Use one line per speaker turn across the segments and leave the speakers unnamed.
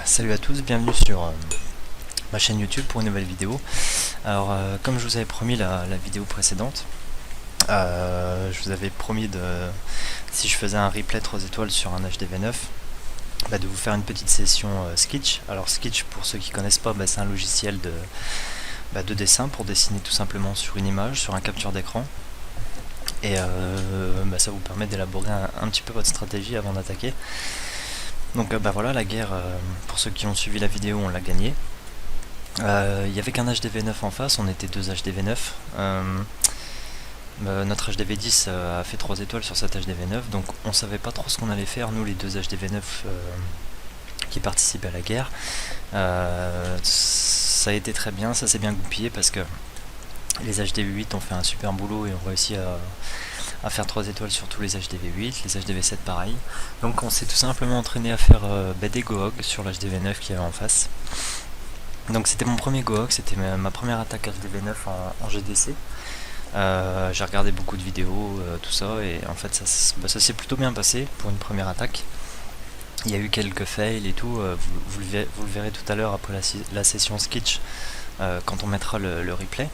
Salut à tous, bienvenue sur ma chaîne YouTube pour une nouvelle vidéo. Alors comme je vous avais promis la vidéo précédente, je vous avais promis si je faisais un replay 3 étoiles sur un HDV9, de vous faire une petite session Sketch. Alors Sketch, pour ceux qui connaissent pas, c'est un logiciel de dessin pour dessiner tout simplement sur une image, sur un capture d'écran. Et ça vous permet d'élaborer un petit peu votre stratégie avant d'attaquer. Donc voilà, la guerre, pour ceux qui ont suivi la vidéo, on l'a gagnée. Il n'y avait qu'un HDV9 en face, on était deux HDV9. Notre HDV10 a fait 3 étoiles sur cet HDV9, donc on savait pas trop ce qu'on allait faire, nous les deux HDV9 qui participaient à la guerre. Ça a été très bien, ça s'est bien goupillé parce que les HDV8 ont fait un super boulot et ont réussi à faire 3 étoiles sur tous les HDV8, les HDV7 pareil. Donc on s'est tout simplement entraîné à faire des Gohog sur l'HDV9 qui avait en face. Donc c'était mon premier Gohog, c'était ma première attaque HDV9 en GDC. J'ai regardé beaucoup de vidéos, tout ça, et en fait ça s'est plutôt bien passé pour une première attaque. Il y a eu quelques fails et tout, vous le verrez tout à l'heure après la session Sketch, quand on mettra le replay.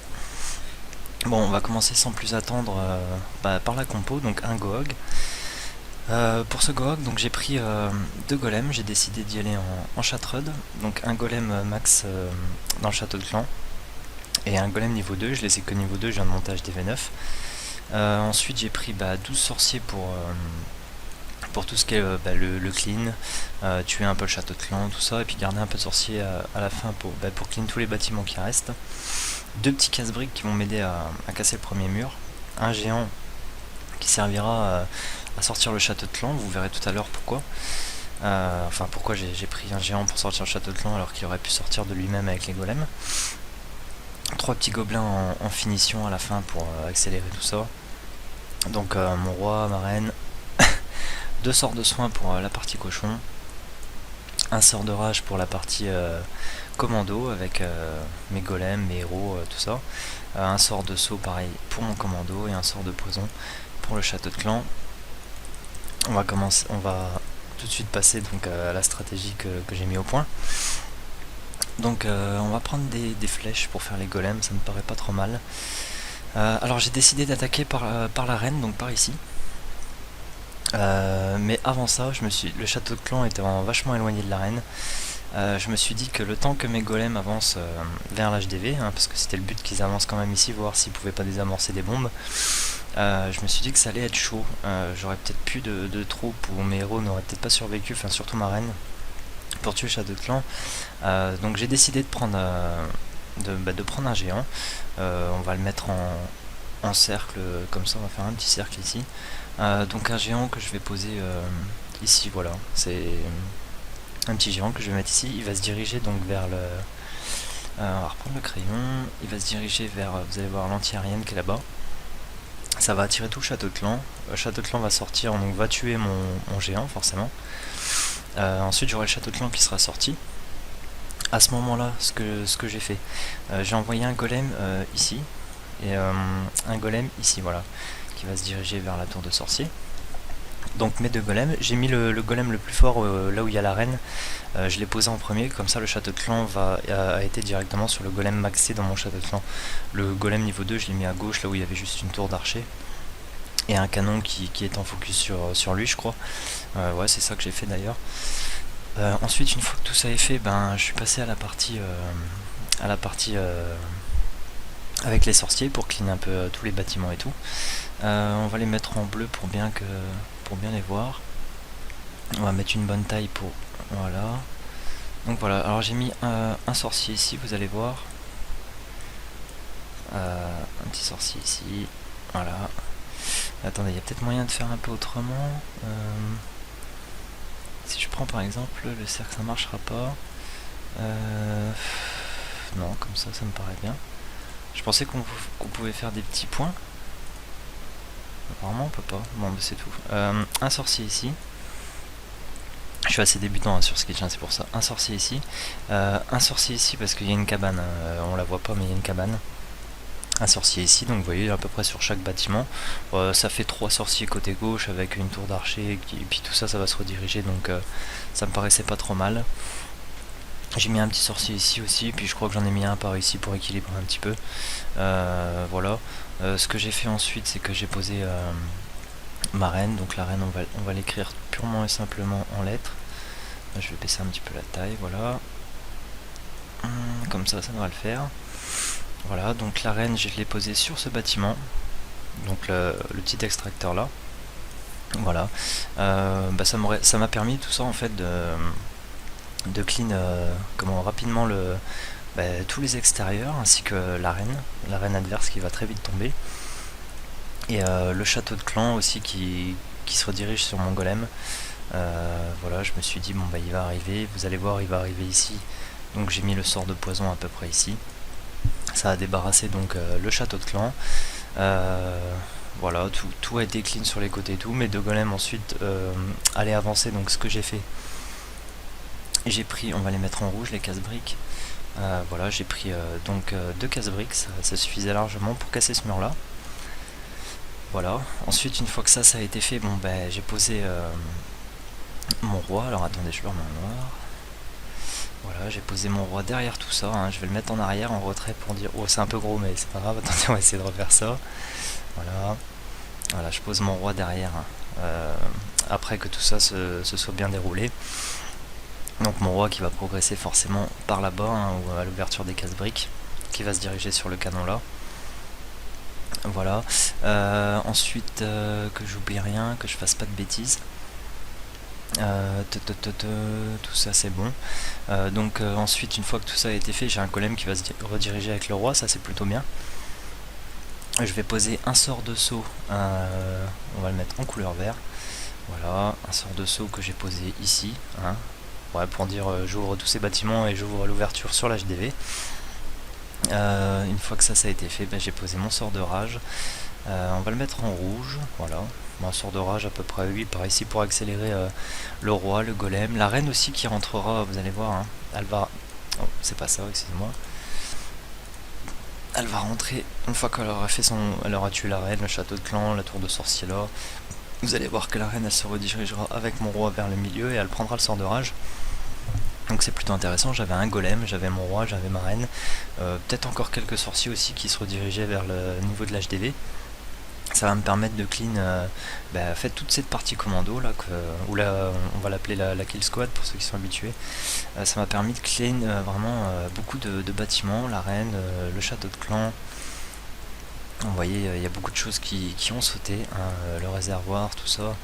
Bon, on va commencer sans plus attendre par la compo, donc un Gohog. Pour ce Gohog, donc j'ai pris deux golems, j'ai décidé d'y aller en Chatrud, donc un golem max dans le château de clan, et un golem niveau 2, je les ai que niveau 2, je viens de monter HDV9. Ensuite j'ai pris 12 sorciers pour tout ce qui est le clean, tuer un peu le château de clan, tout ça, et puis garder un peu de sorciers à la fin pour clean tous les bâtiments qui restent. Deux petits casse-briques qui vont m'aider à casser le premier mur. Un géant qui servira à sortir le château de clan, vous verrez tout à l'heure pourquoi. Enfin pourquoi j'ai pris un géant pour sortir le château de clan alors qu'il aurait pu sortir de lui-même avec les golems. Trois petits gobelins en finition à la fin pour accélérer tout ça. Donc mon roi, ma reine, deux sorts de soins pour la partie cochon, un sort de rage pour la partie commando avec mes golems, mes héros, tout ça, un sort de saut pareil pour mon commando et un sort de poison pour le château de clan. On va tout de suite passer donc à la stratégie que j'ai mis au point. Donc on va prendre des flèches pour faire les golems, ça me paraît pas trop mal. Alors j'ai décidé d'attaquer par la reine, donc par ici. Mais avant ça, le château de clan était vachement éloigné de la reine. Je me suis dit que le temps que mes golems avancent vers l'HDV, parce que c'était le but qu'ils avancent quand même ici, voir s'ils pouvaient pas désamorcer des bombes, je me suis dit que ça allait être chaud. J'aurais peut-être plus de troupes, ou mes héros n'auraient peut-être pas survécu, enfin surtout ma reine, pour tuer le château de clan. Donc j'ai décidé de prendre un géant. On va le mettre en cercle, comme ça on va faire un petit cercle ici. Donc un géant que je vais poser ici, voilà, c'est un petit géant que je vais mettre ici. Il va se diriger donc vers le... on va reprendre le crayon, il va se diriger vers, vous allez voir l'anti-aérienne qui est là-bas. Ça va attirer tout le château de clan. Le château de clan va sortir, donc va tuer mon géant forcément. Ensuite j'aurai le château de clan qui sera sorti. À ce moment-là, ce que j'ai fait, j'ai envoyé un golem ici, et un golem ici, voilà, qui va se diriger vers la tour de sorcier. Donc mes deux golems, j'ai mis le golem le plus fort là où il y a la reine, je l'ai posé en premier, comme ça le château de clan a été directement sur le golem maxé dans mon château de clan. Le golem niveau 2 je l'ai mis à gauche là où il y avait juste une tour d'archer et un canon qui est en focus sur lui, je crois. Ouais, c'est ça que j'ai fait d'ailleurs. Ensuite, une fois que tout ça est fait, je suis passé à la partie avec les sorciers pour clean un peu tous les bâtiments et tout. On va les mettre en bleu pour bien les voir. On va mettre une bonne taille pour... Voilà. Donc voilà, alors j'ai mis un sorcier ici, vous allez voir. Un petit sorcier ici. Voilà. Attendez, il y a peut-être moyen de faire un peu autrement. Si je prends par exemple le cercle, ça marchera pas. Non, comme ça me paraît bien. Je pensais qu'on pouvait faire des petits points. Apparemment on peut pas. Bon, c'est tout. Un sorcier ici. Je suis assez débutant sur Sketch, c'est pour ça. Un sorcier ici. Un sorcier ici parce qu'il y a une cabane. On la voit pas mais il y a une cabane. Un sorcier ici, donc vous voyez à peu près sur chaque bâtiment. Ça fait 3 sorciers côté gauche avec une tour d'archer et puis tout ça va se rediriger, donc ça me paraissait pas trop mal. J'ai mis un petit sorcier ici aussi, puis je crois que j'en ai mis un par ici pour équilibrer un petit peu. Voilà. Ce que j'ai fait ensuite, c'est que j'ai posé ma reine. Donc la reine, on va l'écrire purement et simplement en lettres. Je vais baisser un petit peu la taille, voilà. Comme ça devrait le faire. Voilà, donc la reine, je l'ai posée sur ce bâtiment. Donc le petit extracteur là. Voilà. Ça m'a permis tout ça en fait de clean rapidement tous les extérieurs ainsi que la reine adverse qui va très vite tomber. Et le château de clan aussi qui se redirige sur mon golem. Voilà, je me suis dit bon bah il va arriver, vous allez voir il va arriver ici. Donc j'ai mis le sort de poison à peu près ici. Ça a débarrassé donc le château de clan. Voilà, tout a été clean sur les côtés et tout. Mes deux golems ensuite allaient avancer. Donc ce que j'ai fait, j'ai pris, on va les mettre en rouge les casse-briques. Voilà, j'ai pris deux casse-briques, ça suffisait largement pour casser ce mur là. Voilà, ensuite une fois que ça a été fait, bon ben j'ai posé mon roi. Alors attendez, je le remets en noir. Voilà, j'ai posé mon roi derrière tout ça, hein. Je vais le mettre en arrière, en retrait pour dire... Oh, c'est un peu gros, mais c'est pas grave, attendez, on va essayer de refaire ça. Voilà, voilà, je pose mon roi derrière, hein. Après que tout ça se soit bien déroulé. Donc mon roi qui va progresser forcément par là-bas, hein, ou à l'ouverture des casse-briques, qui va se diriger sur le canon là. Voilà, ensuite que j'oublie rien, que je fasse pas de bêtises. Tout ça c'est bon. Donc ensuite, une fois que tout ça a été fait, j'ai un golem qui va se rediriger avec le roi, ça c'est plutôt bien. Je vais poser un sort de saut, on va le mettre en couleur vert. Voilà, un sort de saut que j'ai posé ici, hein. Ouais, pour dire j'ouvre tous ces bâtiments et j'ouvre l'ouverture sur l'HDV. Une fois que ça a été fait, j'ai posé mon sort de rage. On va le mettre en rouge, voilà. Un sort de rage à peu près 8 par ici pour accélérer le roi, le golem, la reine aussi qui rentrera, vous allez voir, hein. Elle va... Oh, c'est pas ça, excusez-moi. Elle va rentrer une fois qu'elle aura fait elle aura tué la reine, le château de clan, la tour de sorcier là. Vous allez voir que la reine elle se redirigera avec mon roi vers le milieu et elle prendra le sort de rage. Donc c'est plutôt intéressant, j'avais un golem, j'avais mon roi, j'avais ma reine. Peut-être encore quelques sorciers aussi qui se redirigeaient vers le niveau de l'HDV. Ça va me permettre de clean fait toute cette partie commando là, ou là on va l'appeler la kill squad pour ceux qui sont habitués. Ça m'a permis de clean vraiment beaucoup de bâtiments, la reine, le château de clan. Vous voyez, il y a beaucoup de choses qui ont sauté, hein, le réservoir, tout ça.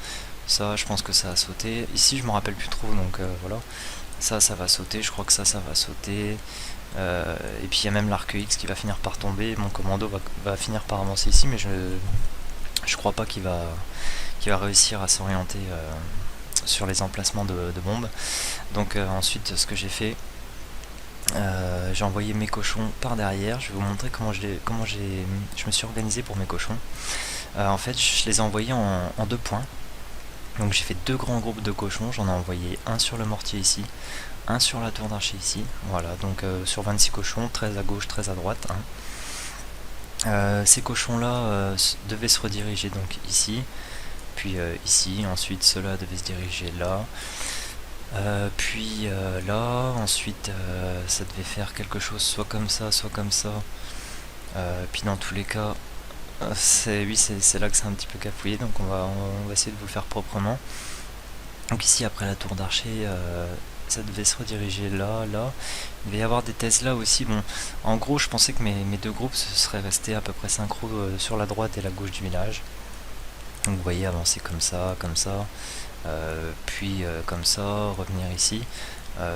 Ça, je pense que ça a sauté. Ici, je me rappelle plus trop, donc voilà. Ça va sauter, je crois que ça va sauter. Et puis il y a même l'arc X qui va finir par tomber. Mon commando va finir par avancer ici, mais je crois pas qu'il va réussir à s'orienter sur les emplacements de bombes. Donc ensuite, ce que j'ai fait, j'ai envoyé mes cochons par derrière. Je vais vous montrer comment je me suis organisé pour mes cochons. En fait, je les ai envoyés en deux points. Donc j'ai fait deux grands groupes de cochons. J'en ai envoyé un sur le mortier ici, un sur la tour d'archer ici. Voilà, donc sur 26 cochons, 13 à gauche, 13 à droite, hein. Ces cochons là devaient se rediriger donc ici, puis ici, ensuite ceux-là devaient se diriger là, puis là, ensuite ça devait faire quelque chose soit comme ça, puis dans tous les cas c'est là que c'est un petit peu cafouillé, donc on va essayer de vous le faire proprement. Donc ici après la tour d'archer, ça devait se rediriger là. Il va y avoir des Tesla aussi. Bon, en gros, je pensais que mes deux groupes se seraient restés à peu près synchro sur la droite et la gauche du village. Donc vous voyez, avancer comme ça, puis comme ça, revenir ici.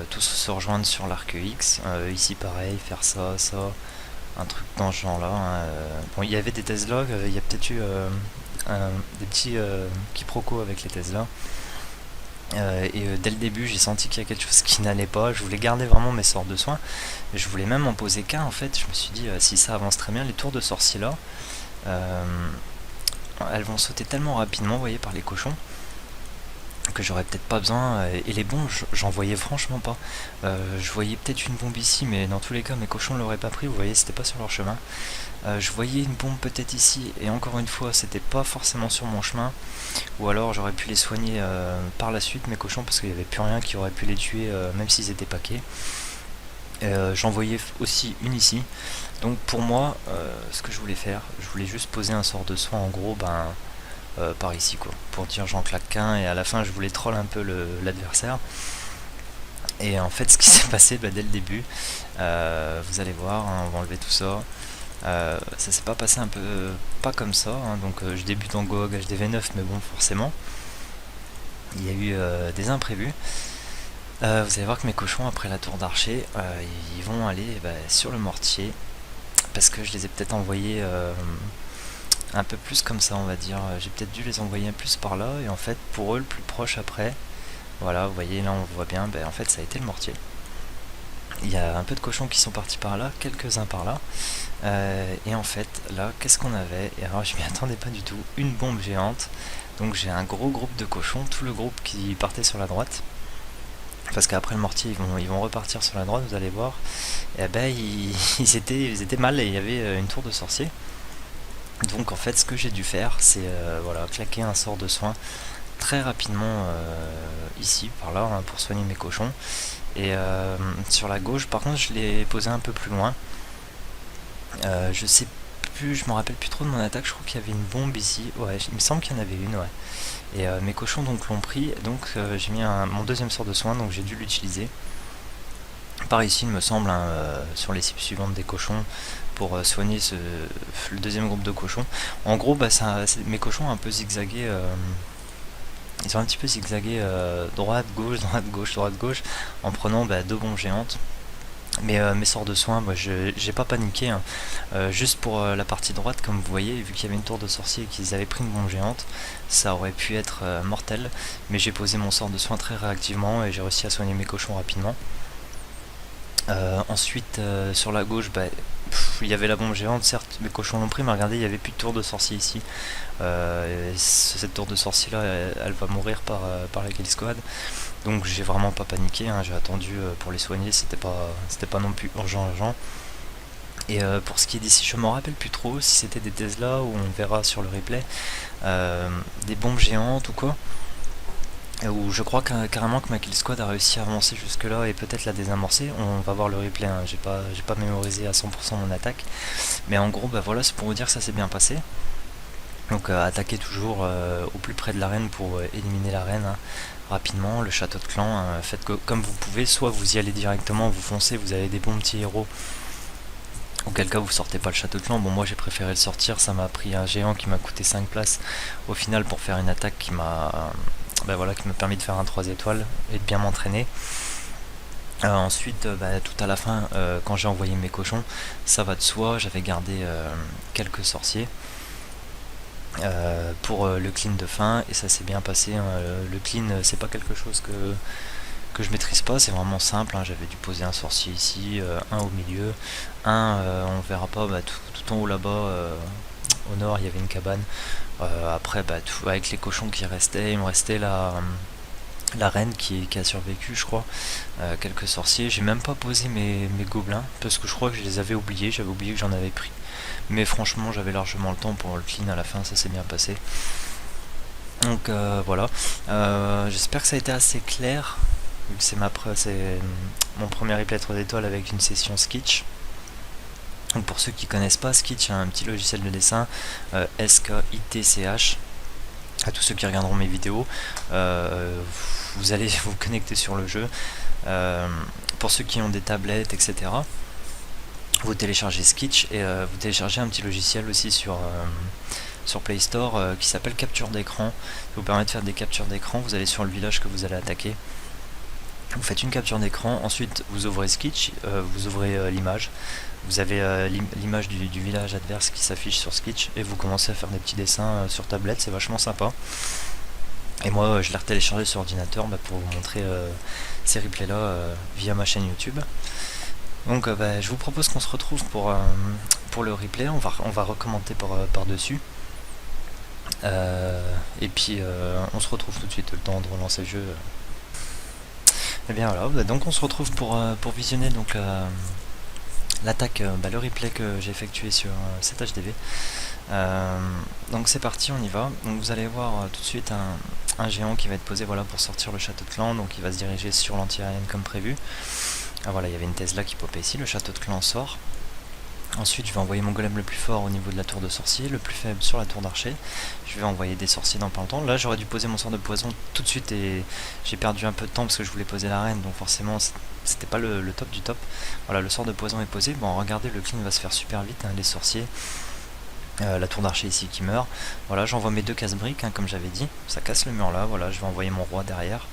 Tous se rejoindre sur l'arc X. Ici pareil, faire ça, un truc dans ce genre là, hein. Bon, il y avait des Tesla, il y a peut-être eu des petits quiproquos avec les Tesla. Dès le début j'ai senti qu'il y a quelque chose qui n'allait pas. Je voulais garder vraiment mes sorts de soins, je voulais même en poser qu'un en fait. Je me suis dit si ça avance très bien, les tours de sorcier là elles vont sauter tellement rapidement, vous voyez, par les cochons, que j'aurais peut-être pas besoin. Et les bombes, j'en voyais franchement pas. Je voyais peut-être une bombe ici, mais dans tous les cas mes cochons l'auraient pas pris, vous voyez, c'était pas sur leur chemin. Je voyais une bombe peut-être ici, et encore une fois c'était pas forcément sur mon chemin, ou alors j'aurais pu les soigner par la suite mes cochons, parce qu'il n'y avait plus rien qui aurait pu les tuer même s'ils étaient paquets. J'en voyais aussi une ici. Donc pour moi, ce que je voulais faire, je voulais juste poser un sort de soin en gros, par ici quoi, pour dire j'en claque qu'un, et à la fin je voulais troll un peu l'adversaire. Et en fait ce qui s'est passé dès le début, vous allez voir, hein, on va enlever tout ça. Ça s'est pas passé un peu pas comme ça, hein, donc je débute en GOG HDV9, mais bon forcément il y a eu des imprévus. Vous allez voir que mes cochons après la tour d'archer, ils vont aller sur le mortier, parce que je les ai peut-être envoyés un peu plus comme ça, on va dire. J'ai peut-être dû les envoyer un plus par là, et en fait pour eux le plus proche après, voilà, vous voyez là on voit bien, en fait ça a été le mortier. Il y a un peu de cochons qui sont partis par là, quelques-uns par là, et en fait là qu'est-ce qu'on avait, et alors je m'y attendais pas du tout, une bombe géante. Donc j'ai un gros groupe de cochons, tout le groupe qui partait sur la droite, parce qu'après le mortier ils vont repartir sur la droite, vous allez voir. Et ils étaient mal, et il y avait une tour de sorcier. Donc en fait ce que j'ai dû faire, c'est voilà, claquer un sort de soin très rapidement ici, par là, hein, pour soigner mes cochons. Et sur la gauche par contre je l'ai posé un peu plus loin. Je sais plus, je me rappelle plus trop de mon attaque, je crois qu'il y avait une bombe ici, ouais, il me semble qu'il y en avait une, ouais. Et mes cochons donc l'ont pris, donc j'ai mis mon deuxième sort de soin, donc j'ai dû l'utiliser. Par ici il me semble, hein, sur les cibles suivantes des cochons, pour soigner le deuxième groupe de cochons. En gros mes cochons ont un peu zigzagué, ils ont un petit peu zigzagué droite, gauche, droite, gauche, droite, gauche, en prenant deux bombes géantes. Mais mes sorts de soins, moi j'ai pas paniqué, hein. Juste pour la partie droite, comme vous voyez, vu qu'il y avait une tour de sorcier et qu'ils avaient pris une bombe géante, ça aurait pu être mortel. Mais j'ai posé mon sort de soin très réactivement et j'ai réussi à soigner mes cochons rapidement. Ensuite sur la gauche, il y avait la bombe géante, certes mes cochons l'ont pris, mais regardez, il n'y avait plus de tour de sorcier ici. Cette tour de sorcier là, elle va mourir par la kill squad. Donc j'ai vraiment pas paniqué, hein, j'ai attendu pour les soigner, c'était pas non plus urgent. Et pour ce qui est d'ici, je me rappelle plus trop si c'était des Tesla, ou on verra sur le replay, des bombes géantes ou quoi. Ou je crois carrément que ma kill squad a réussi à avancer jusque là et peut-être la désamorcer. On va voir le replay, hein. J'ai pas mémorisé à 100% mon attaque. Mais en gros voilà, c'est pour vous dire que ça s'est bien passé. Donc attaquez toujours au plus près de l'arène pour éliminer l'arène, hein, rapidement. Le château de clan, hein, faites comme vous pouvez, soit vous y allez directement, vous foncez, vous avez des bons petits héros, auquel cas vous sortez pas le château de clan. Bon, moi j'ai préféré le sortir, ça m'a pris un géant qui m'a coûté 5 places au final pour faire une attaque qui m'a qui m'a permis de faire un 3 étoiles et de bien m'entraîner. Ensuite, tout à la fin, quand j'ai envoyé mes cochons, ça va de soi, j'avais gardé quelques sorciers pour le clean de fin, et ça s'est bien passé, hein. Le clean, c'est pas quelque chose que je maîtrise pas, c'est vraiment simple, hein. J'avais dû poser un sorcier ici, un au milieu, on verra pas, tout en haut là-bas, au nord il y avait une cabane. Après avec les cochons qui restaient, il me restait la reine qui a survécu, je crois, quelques sorciers. J'ai même pas posé mes gobelins parce que je crois que je les avais oubliés, j'avais oublié que j'en avais pris. Mais franchement j'avais largement le temps pour le clean à la fin, ça s'est bien passé. Donc voilà, j'espère que ça a été assez clair, vu que c'est mon premier replay 3 étoiles avec une session sketch. Donc pour ceux qui connaissent pas, Skitch, un petit logiciel de dessin, SKITCH. À tous ceux qui regarderont mes vidéos, vous allez vous connecter sur le jeu. Pour ceux qui ont des tablettes, etc., vous téléchargez Skitch, et vous téléchargez un petit logiciel aussi sur Play Store qui s'appelle capture d'écran. Ça vous permet de faire des captures d'écran. Vous allez sur le village que vous allez attaquer. Vous faites une capture d'écran, ensuite vous ouvrez Skitch, vous ouvrez l'image. Vous avez l'image du village adverse qui s'affiche sur Skitch, et vous commencez à faire des petits dessins sur tablette, c'est vachement sympa. Et moi je l'ai retéléchargé sur ordinateur pour vous montrer ces replays là via ma chaîne YouTube. Donc je vous propose qu'on se retrouve pour le replay, on va recommencer par dessus. Et puis on se retrouve tout de suite, le temps de relancer le jeu. Et bien voilà, donc on se retrouve pour visionner donc l'attaque, le replay que j'ai effectué sur cet HDV. Donc c'est parti, on y va. Donc vous allez voir tout de suite un géant qui va être posé pour sortir le château de clan. Donc il va se diriger sur l'anti-aérienne comme prévu. Ah voilà, il y avait une Tesla qui popait ici, le château de clan sort. Ensuite, je vais envoyer mon golem le plus fort au niveau de la tour de sorcier, le plus faible sur la tour d'archer. Je vais envoyer des sorciers dans pas longtemps. Là, j'aurais dû poser mon sort de poison tout de suite et j'ai perdu un peu de temps parce que je voulais poser la reine, donc forcément, c'était pas le top du top. Voilà, le sort de poison est posé. Bon, regardez, le clean va se faire super vite, hein, les sorciers. La tour d'archer ici qui meurt. Voilà, j'envoie mes 2 casse-briques, hein, comme j'avais dit. Ça casse le mur là. Voilà, je vais envoyer mon roi derrière.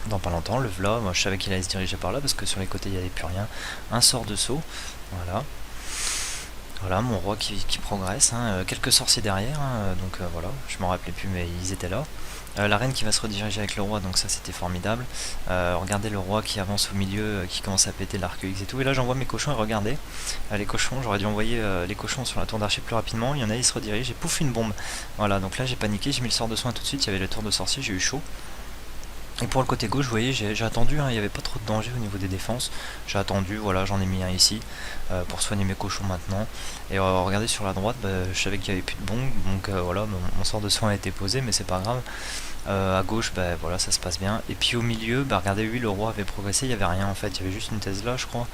Dans pas longtemps, le v'là. Moi, je savais qu'il allait se diriger par là parce que sur les côtés, il n'y avait plus rien. Un sort de saut. Voilà. Voilà, mon roi qui progresse, hein. Quelques sorciers derrière, hein, donc voilà, je m'en rappelais plus mais ils étaient là. La reine qui va se rediriger avec le roi, donc ça c'était formidable. Regardez le roi qui avance au milieu, qui commence à péter l'arc X et tout. Et là j'envoie mes cochons et regardez, les cochons, j'aurais dû envoyer les cochons sur la tour d'archer plus rapidement. Il y en a, ils se redirigent et pouf, une bombe. Voilà, donc là j'ai paniqué, j'ai mis le sort de soin tout de suite, il y avait le tour de sorcier, j'ai eu chaud. Et pour le côté gauche, vous voyez, j'ai attendu, hein, il n'y avait pas trop de danger au niveau des défenses. J'ai attendu, voilà, j'en ai mis un ici pour soigner mes cochons maintenant. Et regardez sur la droite, bah, je savais qu'il n'y avait plus de bombes, donc voilà, mon sort de soin a été posé, mais c'est pas grave. À gauche, bah, voilà, ça se passe bien. Et puis au milieu, bah, regardez, oui, le roi avait progressé, il n'y avait rien en fait, il y avait juste une Tesla, je crois.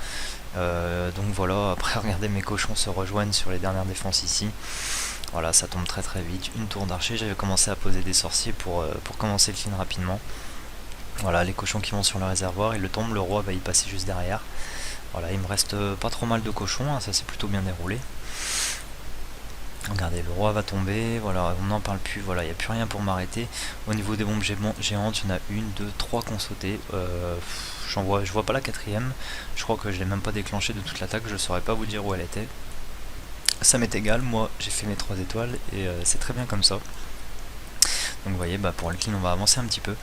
Donc voilà, après, regardez, mes cochons se rejoignent sur les dernières défenses ici. Voilà, ça tombe très très vite. Une tour d'archer, j'avais commencé à poser des sorciers pour commencer le clean rapidement. Voilà, les cochons qui vont sur le réservoir, ils le tombent, le roi va y passer juste derrière. Voilà, il me reste pas trop mal de cochons, hein, ça s'est plutôt bien déroulé. Regardez, le roi va tomber, voilà, on n'en parle plus, voilà, il n'y a plus rien pour m'arrêter. Au niveau des bombes géantes, il y en a 1, 2, 3 qui ont sauté. Je vois pas la 4ème, je crois que je l'ai même pas déclenché de toute l'attaque, je saurais pas vous dire où elle était. Ça m'est égal, moi j'ai fait mes 3 étoiles et c'est très bien comme ça. Donc vous voyez, bah, pour le clean on va avancer un petit peu.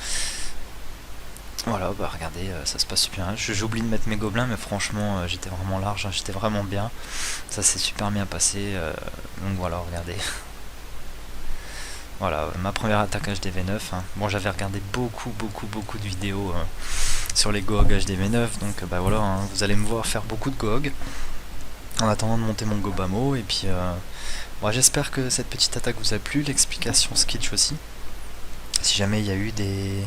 Voilà, bah regardez, ça se passe super bien. J'oublie de mettre mes gobelins, mais franchement, j'étais vraiment large, hein, j'étais vraiment bien. Ça s'est super bien passé. Donc voilà, regardez. Voilà, ma première attaque HDV9. Hein. Bon, j'avais regardé beaucoup de vidéos sur les GOG HDV9, donc bah voilà, hein, vous allez me voir faire beaucoup de GOG en attendant de monter mon Gobamo. Et puis, bon, j'espère que cette petite attaque vous a plu, l'explication sketch aussi. Si jamais il y a eu des...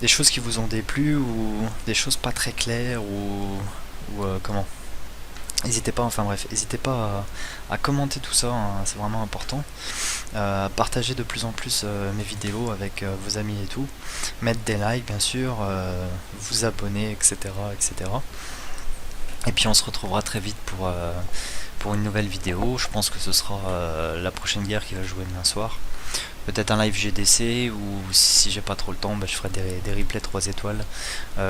des choses qui vous ont déplu ou des choses pas très claires ou comment, n'hésitez pas, enfin bref, n'hésitez pas à commenter tout ça, hein, c'est vraiment important. Partagez de plus en plus mes vidéos avec vos amis et tout, mettre des likes bien sûr, vous abonner, etc., etc. Et puis on se retrouvera très vite pour une nouvelle vidéo. Je pense que ce sera la prochaine guerre qui va jouer demain soir. Peut-être un live GDC, ou si j'ai pas trop le temps, bah, je ferai des replays 3 étoiles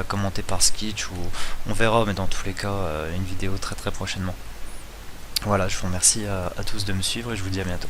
commentés par Skitch, ou on verra, mais dans tous les cas, une vidéo très prochainement. Voilà, je vous remercie à tous de me suivre et je vous dis à bientôt.